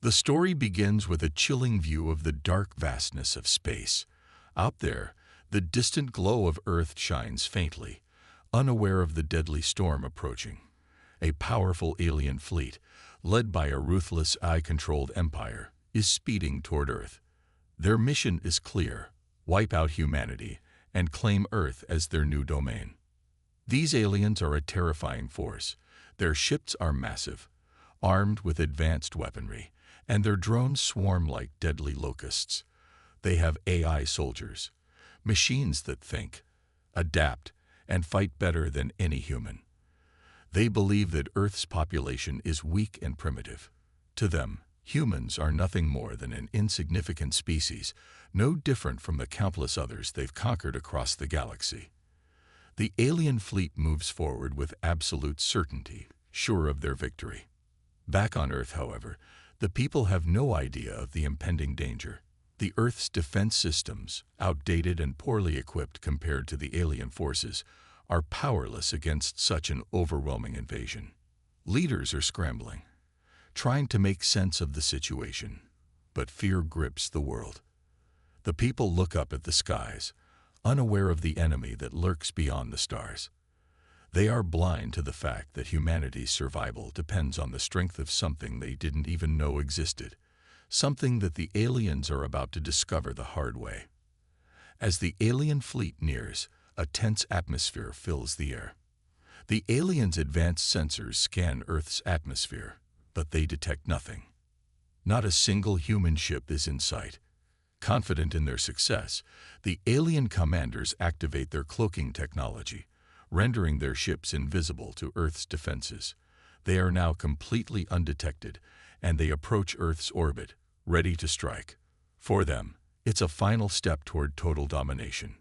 The story begins with a chilling view of the dark vastness of space. Out there, the distant glow of Earth shines faintly, unaware of the deadly storm approaching. A powerful alien fleet, led by a ruthless AI-controlled empire, is speeding toward Earth. Their mission is clear: wipe out humanity and claim Earth as their new domain. These aliens are a terrifying force. Their ships are massive, armed with advanced weaponry, and their drones swarm like deadly locusts. They have AI soldiers, machines that think, adapt, and fight better than any human. They believe that Earth's population is weak and primitive. To them, humans are nothing more than an insignificant species, no different from the countless others they've conquered across the galaxy. The alien fleet moves forward with absolute certainty, sure of their victory. Back on Earth, however, the people have no idea of the impending danger. The Earth's defense systems, outdated and poorly equipped compared to the alien forces, are powerless against such an overwhelming invasion. Leaders are scrambling, trying to make sense of the situation, but fear grips the world. The people look up at the skies, unaware of the enemy that lurks beyond the stars. They are blind to the fact that humanity's survival depends on the strength of something they didn't even know existed, something that the aliens are about to discover the hard way. As the alien fleet nears, a tense atmosphere fills the air. The aliens' advanced sensors scan Earth's atmosphere, but they detect nothing. Not a single human ship is in sight. Confident in their success, the alien commanders activate their cloaking technology, rendering their ships invisible to Earth's defenses. They are now completely undetected, and they approach Earth's orbit, ready to strike. For them, it's a final step toward total domination.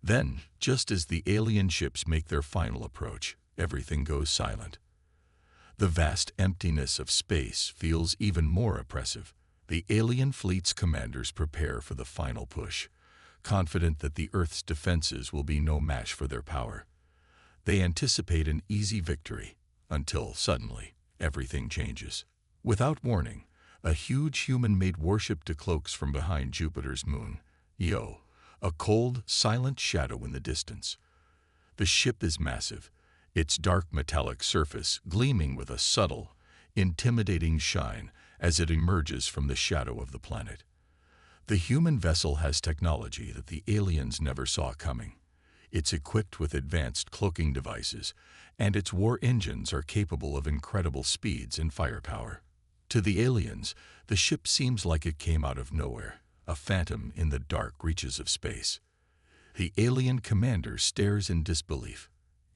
Then, just as the alien ships make their final approach, everything goes silent. The vast emptiness of space feels even more oppressive. The alien fleet's commanders prepare for the final push, confident that the Earth's defenses will be no match for their power. They anticipate an easy victory, until suddenly, everything changes. Without warning, a huge human-made warship decloaks from behind Jupiter's moon, Io, a cold, silent shadow in the distance. The ship is massive, its dark metallic surface gleaming with a subtle, intimidating shine as it emerges from the shadow of the planet. The human vessel has technology that the aliens never saw coming. It's equipped with advanced cloaking devices, and its war engines are capable of incredible speeds and firepower. To the aliens, the ship seems like it came out of nowhere, a phantom in the dark reaches of space. The alien commander stares in disbelief.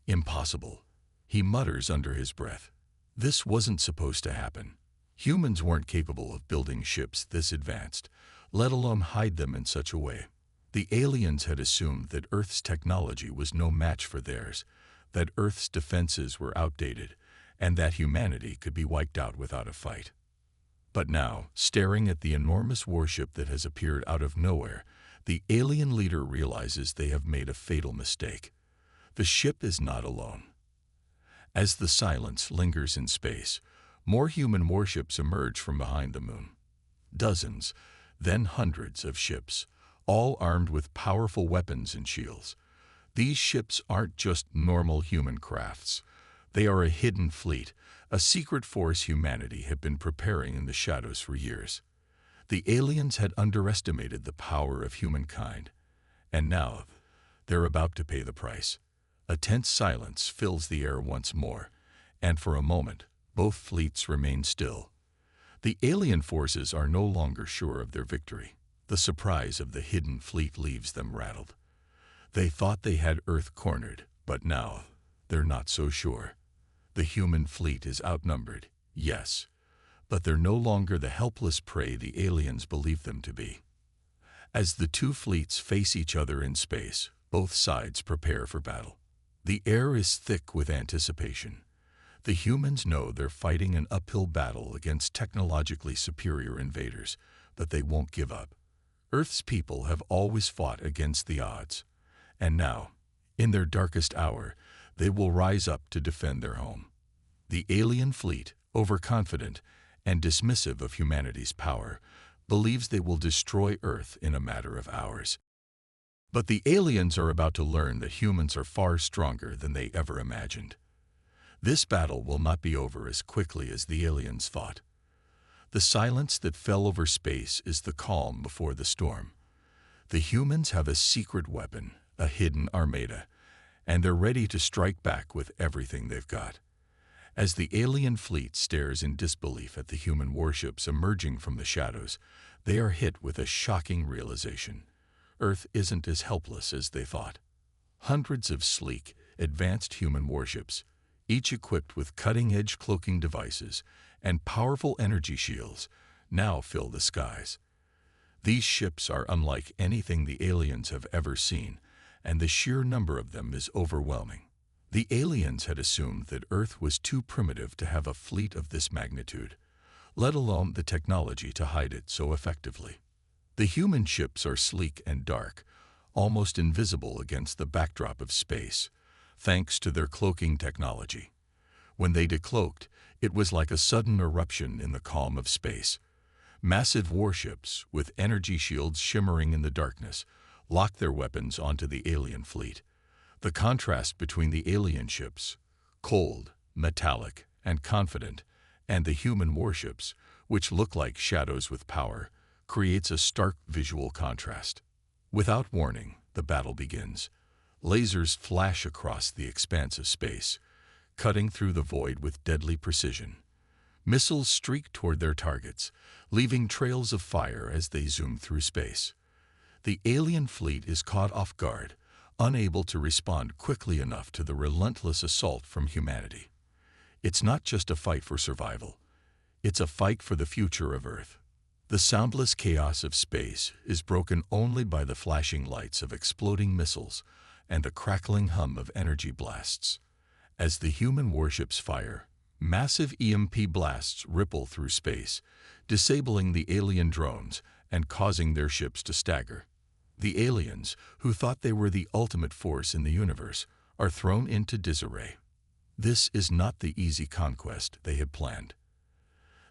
Impossible, he mutters under his breath. This wasn't supposed to happen. Humans weren't capable of building ships this advanced, let alone hide them in such a way. The aliens had assumed that Earth's technology was no match for theirs, that Earth's defenses were outdated, and that humanity could be wiped out without a fight. But now, staring at the enormous warship that has appeared out of nowhere, the alien leader realizes they have made a fatal mistake. The ship is not alone. As the silence lingers in space, more human warships emerge from behind the moon. Dozens, then hundreds of ships, all armed with powerful weapons and shields. These ships aren't just normal human crafts. They are a hidden fleet, a secret force humanity had been preparing in the shadows for years. The aliens had underestimated the power of humankind, and now they're about to pay the price. A tense silence fills the air once more, and for a moment, both fleets remain still. The alien forces are no longer sure of their victory. The surprise of the hidden fleet leaves them rattled. They thought they had Earth cornered, but now they're not so sure. The human fleet is outnumbered, yes, but they're no longer the helpless prey the aliens believed them to be. As the two fleets face each other in space, both sides prepare for battle. The air is thick with anticipation. The humans know they're fighting an uphill battle against technologically superior invaders, but they won't give up. Earth's people have always fought against the odds, and now, in their darkest hour, they will rise up to defend their home. The alien fleet, overconfident and dismissive of humanity's power, believes they will destroy Earth in a matter of hours. But the aliens are about to learn that humans are far stronger than they ever imagined. This battle will not be over as quickly as the aliens thought. The silence that fell over space is the calm before the storm. The humans have a secret weapon, a hidden armada, and they're ready to strike back with everything they've got. As the alien fleet stares in disbelief at the human warships emerging from the shadows, they are hit with a shocking realization. Earth isn't as helpless as they thought. Hundreds of sleek, advanced human warships, each equipped with cutting-edge cloaking devices and powerful energy shields, now fill the skies. These ships are unlike anything the aliens have ever seen, and the sheer number of them is overwhelming. The aliens had assumed that Earth was too primitive to have a fleet of this magnitude, let alone the technology to hide it so effectively. The human ships are sleek and dark, almost invisible against the backdrop of space, thanks to their cloaking technology. When they decloaked, it was like a sudden eruption in the calm of space. Massive warships, with energy shields shimmering in the darkness, locked their weapons onto the alien fleet. The contrast between the alien ships, cold, metallic, and confident, and the human warships, which look like shadows with power, creates a stark visual contrast. Without warning, the battle begins. Lasers flash across the expanse of space, cutting through the void with deadly precision. Missiles streak toward their targets, leaving trails of fire as they zoom through space. The alien fleet is caught off guard, unable to respond quickly enough to the relentless assault from humanity. It's not just a fight for survival. It's a fight for the future of Earth. The soundless chaos of space is broken only by the flashing lights of exploding missiles and the crackling hum of energy blasts. As the human warships fire, massive EMP blasts ripple through space, disabling the alien drones and causing their ships to stagger. The aliens, who thought they were the ultimate force in the universe, are thrown into disarray. This is not the easy conquest they had planned.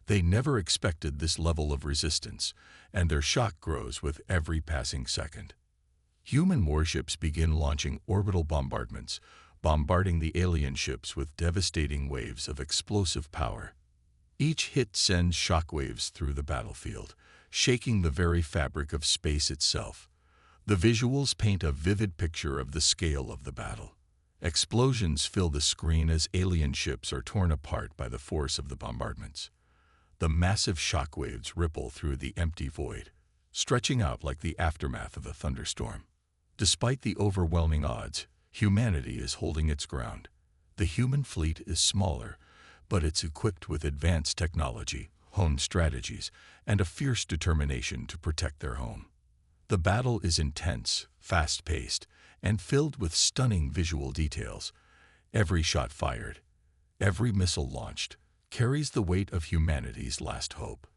They never expected this level of resistance, and their shock grows with every passing second. Human warships begin launching orbital bombardments, bombarding the alien ships with devastating waves of explosive power. Each hit sends shockwaves through the battlefield, shaking the very fabric of space itself. The visuals paint a vivid picture of the scale of the battle. Explosions fill the screen as alien ships are torn apart by the force of the bombardments. The massive shockwaves ripple through the empty void, stretching out like the aftermath of a thunderstorm. Despite the overwhelming odds, humanity is holding its ground. The human fleet is smaller, but it's equipped with advanced technology, honed strategies, and a fierce determination to protect their home. The battle is intense, fast-paced, and filled with stunning visual details. Every shot fired, every missile launched, carries the weight of humanity's last hope.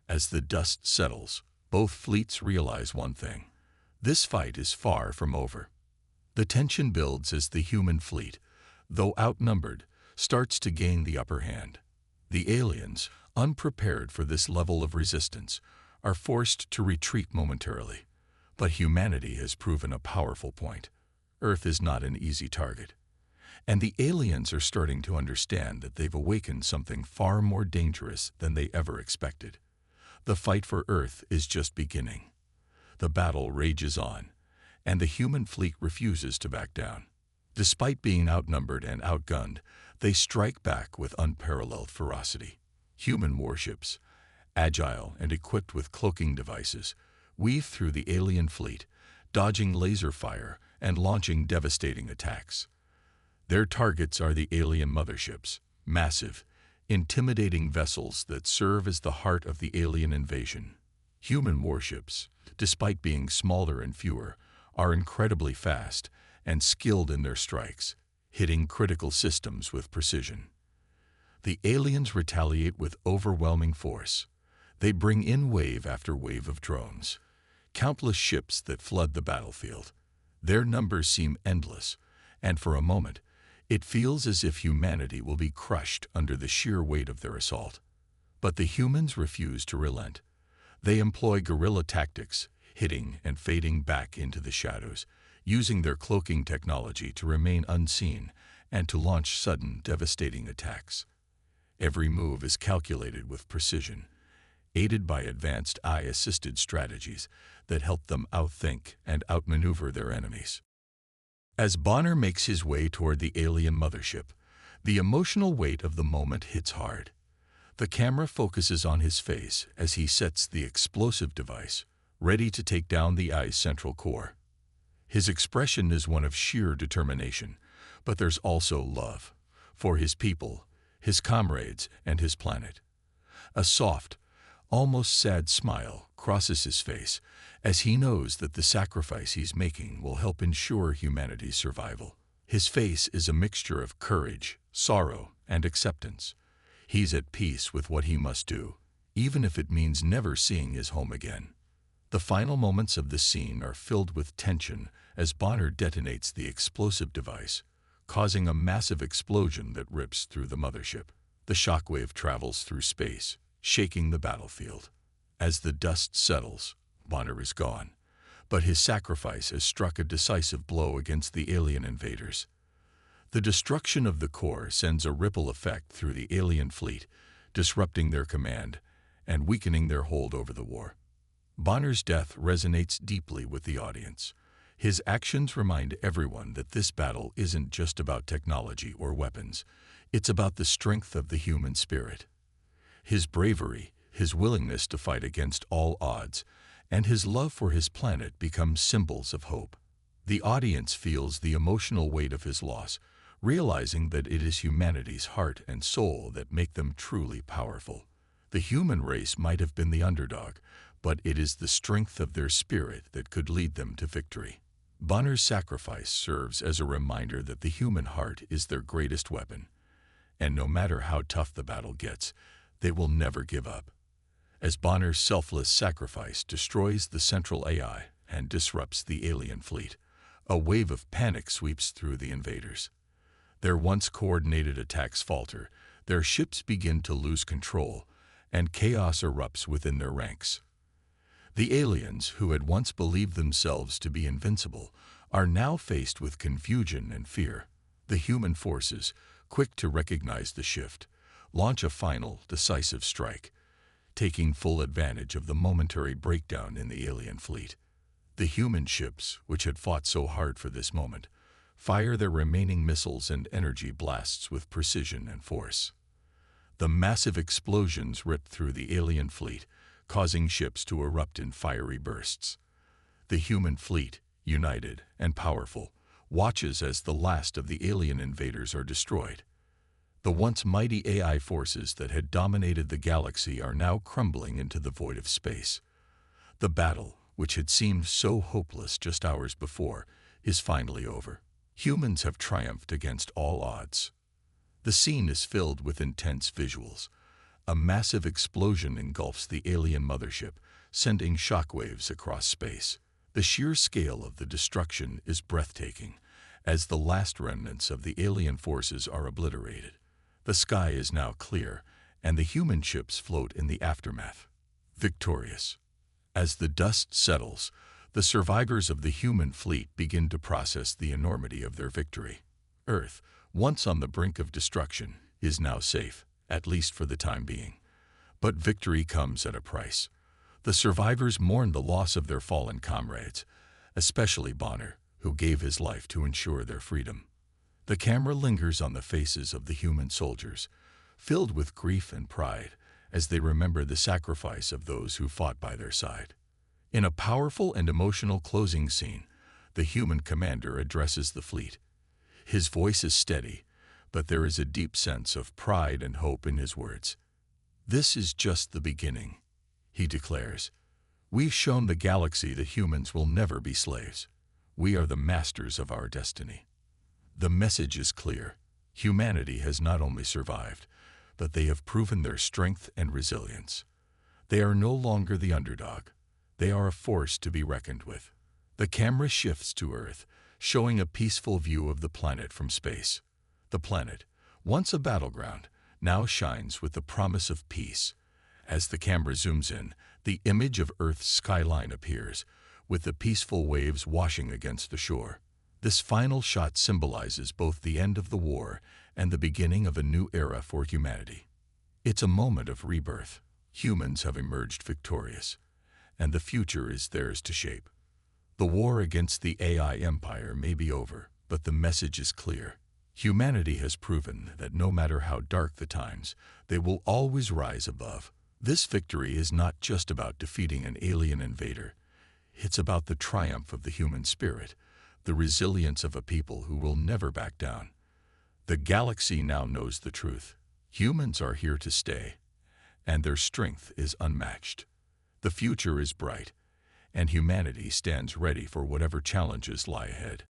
As the dust settles, both fleets realize one thing: this fight is far from over. The tension builds as the human fleet, though outnumbered, starts to gain the upper hand. The aliens, unprepared for this level of resistance, are forced to retreat momentarily. But humanity has proven a powerful point. Earth is not an easy target. And the aliens are starting to understand that they've awakened something far more dangerous than they ever expected. The fight for Earth is just beginning. The battle rages on, and the human fleet refuses to back down. Despite being outnumbered and outgunned, they strike back with unparalleled ferocity. Human warships, agile and equipped with cloaking devices, weave through the alien fleet, dodging laser fire and launching devastating attacks. Their targets are the alien motherships, massive, intimidating vessels that serve as the heart of the alien invasion. Human warships, despite being smaller and fewer, are incredibly fast and skilled in their strikes, hitting critical systems with precision. The aliens retaliate with overwhelming force. They bring in wave after wave of drones, countless ships that flood the battlefield. Their numbers seem endless, and for a moment, it feels as if humanity will be crushed under the sheer weight of their assault. But the humans refuse to relent. They employ guerrilla tactics, hitting and fading back into the shadows, using their cloaking technology to remain unseen and to launch sudden, devastating attacks. Every move is calculated with precision, aided by advanced AI-assisted strategies that help them outthink and outmaneuver their enemies. As Bonner makes his way toward the alien mothership, the emotional weight of the moment hits hard. The camera focuses on his face as he sets the explosive device, ready to take down the eye's central core. His expression is one of sheer determination, but there's also love for his people, his comrades, and his planet. A soft, almost sad smile crosses his face as he knows that the sacrifice he's making will help ensure humanity's survival. His face is a mixture of courage, sorrow, and acceptance. He's at peace with what he must do, even if it means never seeing his home again. The final moments of the scene are filled with tension as Bonner detonates the explosive device, causing a massive explosion that rips through the mothership. The shockwave travels through space, shaking the battlefield. As the dust settles, Bonner is gone, but his sacrifice has struck a decisive blow against the alien invaders. The destruction of the core sends a ripple effect through the alien fleet, disrupting their command and weakening their hold over the war. Bonner's death resonates deeply with the audience. His actions remind everyone that this battle isn't just about technology or weapons. It's about the strength of the human spirit. His bravery, his willingness to fight against all odds, and his love for his planet become symbols of hope. The audience feels the emotional weight of his loss, realizing that it is humanity's heart and soul that make them truly powerful. The human race might have been the underdog, but it is the strength of their spirit that could lead them to victory. Bonner's sacrifice serves as a reminder that the human heart is their greatest weapon, and no matter how tough the battle gets, they will never give up. As Bonner's selfless sacrifice destroys the central AI and disrupts the alien fleet, a wave of panic sweeps through the invaders. Their once coordinated attacks falter, their ships begin to lose control, and chaos erupts within their ranks. The aliens, who had once believed themselves to be invincible, are now faced with confusion and fear. The human forces, quick to recognize the shift, launch a final, decisive strike, taking full advantage of the momentary breakdown in the alien fleet. The human ships, which had fought so hard for this moment, fire their remaining missiles and energy blasts with precision and force. The massive explosions rip through the alien fleet, causing ships to erupt in fiery bursts. The human fleet, united and powerful, watches as the last of the alien invaders are destroyed. The once mighty AI forces that had dominated the galaxy are now crumbling into the void of space. The battle, which had seemed so hopeless just hours before, is finally over. Humans have triumphed against all odds. The scene is filled with intense visuals. A massive explosion engulfs the alien mothership, sending shockwaves across space. The sheer scale of the destruction is breathtaking, as the last remnants of the alien forces are obliterated. The sky is now clear, and the human ships float in the aftermath, victorious. As the dust settles, the survivors of the human fleet begin to process the enormity of their victory. Earth, once on the brink of destruction, is now safe, at least for the time being. But victory comes at a price. The survivors mourn the loss of their fallen comrades, especially Bonner, who gave his life to ensure their freedom. The camera lingers on the faces of the human soldiers, filled with grief and pride, as they remember the sacrifice of those who fought by their side. In a powerful and emotional closing scene, the human commander addresses the fleet. His voice is steady, but there is a deep sense of pride and hope in his words. "This is just the beginning," he declares. "We've shown the galaxy that humans will never be slaves. We are the masters of our destiny." The message is clear. Humanity has not only survived, but they have proven their strength and resilience. They are no longer the underdog. They are a force to be reckoned with. The camera shifts to Earth, showing a peaceful view of the planet from space. The planet, once a battleground, now shines with the promise of peace. As the camera zooms in, the image of Earth's skyline appears, with the peaceful waves washing against the shore. This final shot symbolizes both the end of the war and the beginning of a new era for humanity. It's a moment of rebirth. Humans have emerged victorious, and the future is theirs to shape. The war against the AI empire may be over, but the message is clear. Humanity has proven that no matter how dark the times, they will always rise above. This victory is not just about defeating an alien invader. It's about the triumph of the human spirit, the resilience of a people who will never back down. The galaxy now knows the truth. Humans are here to stay, and their strength is unmatched. The future is bright, and humanity stands ready for whatever challenges lie ahead.